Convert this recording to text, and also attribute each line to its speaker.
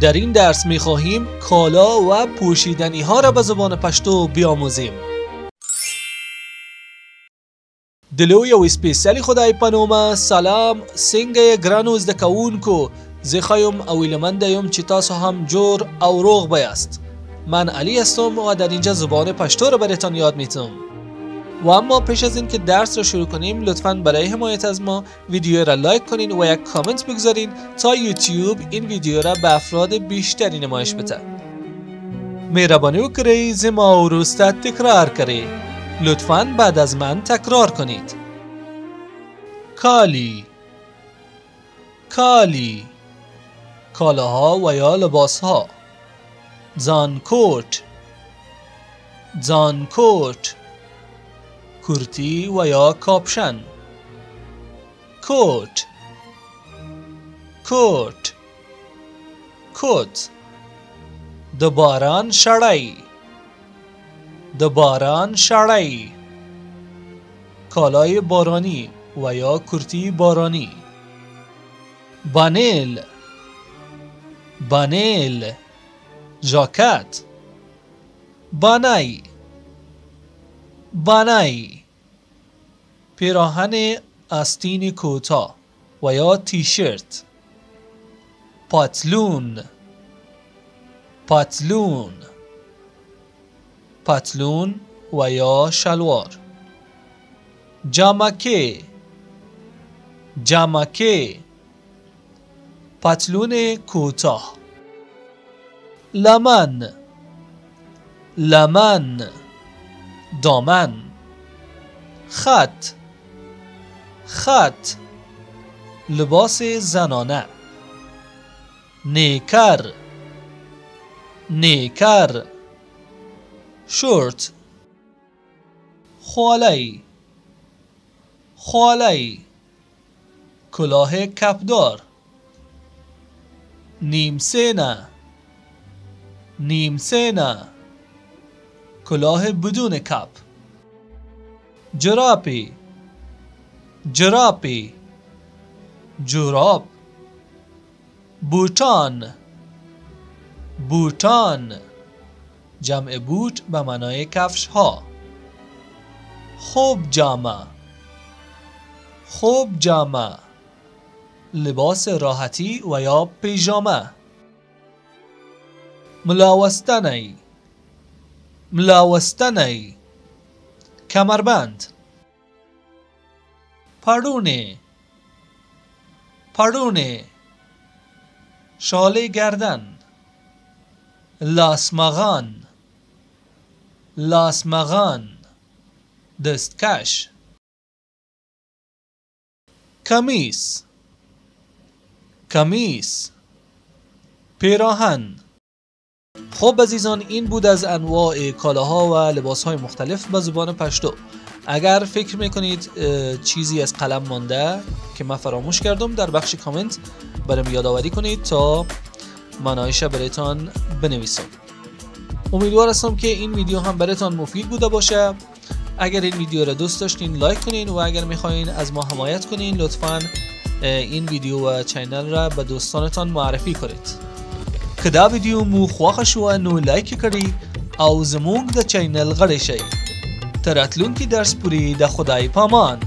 Speaker 1: در این درس می‌خواهیم کالا و پوشیدنی ها را به زبان پشتو بیاموزیم. دلو یو سپیسیالی خدای پنومه سلام څنګه ګرانو زده کوونکو، زه ښیم او ایلمنده یم چې تاسو هم جور او روغ بایست. من علی هستم و در اینجا زبان پشتو را براتان یاد میتم. و اما پیش از این که درس را شروع کنیم لطفاً برای حمایت از ما ویدیو را لایک کنین و یک کامنت بگذارین تا یوتیوب این ویدیو را به افراد بیشتری نمایش بده. مهربانی وکړئ زما وروسته تکرار کړئ. لطفاً بعد از من تکرار کنید. کالی، کالی، کالاها و یا لباسها. زانکوت، زانکوت، کرتی و یا کاپشن. کوت، کوت، کوت. د باران شړی، د باران شړی، کالای بارانی و یا کرتی بارانی. بانیل، بانیل، ژاکت. بانای، بانای، پیراهن آستین کوتاه و یا تیشرت. پاتلون، پاتلون، پتلون و یا شلوار. جامکه، جامکه، پتلون کوتاه. لمن، لمن، دامن. خط، خط، لباس زنانه. نیکر، نیکر، شورت. خالی، خالی، کلاه کپدار. نیمسینه، نیمسینه، کلاه بدون کپ. جراپی، جراپی، جوراب. بوتان، بوتان، جمع بوت به معنای کفش ها. خوب جامه، خوب جامه، لباس راحتی و یا پیژامه. ملاوستنی، ملاوستنی، کمربند. پرونه، پرونه، شال گردن. لاسمغان، لاسمغان، دستکش. کمیس، کمیس، پیراهن. خب عزیزان این بود از انواع کالاها و لباسهای مختلف به زبان پشتو. اگر فکر میکنید چیزی از قلم مانده که من فراموش کردم در بخش کامنت برام یادآوری کنید تا معنایش برایتان بنویسم. امیدوار هستم که این ویدیو هم برایتان مفید بوده باشه. اگر این ویدیو را دوست داشتین لایک کنین و اگر میخواین از ما حمایت کنین لطفاً این ویدیو و چینل را به دوستانتان معرفی کنید. که دا ویدیو مو خوښه شوه نو لایک کړئ او زموږ د چینل غړي شئ. تر راتلونکي درس پورې د خدای پامان.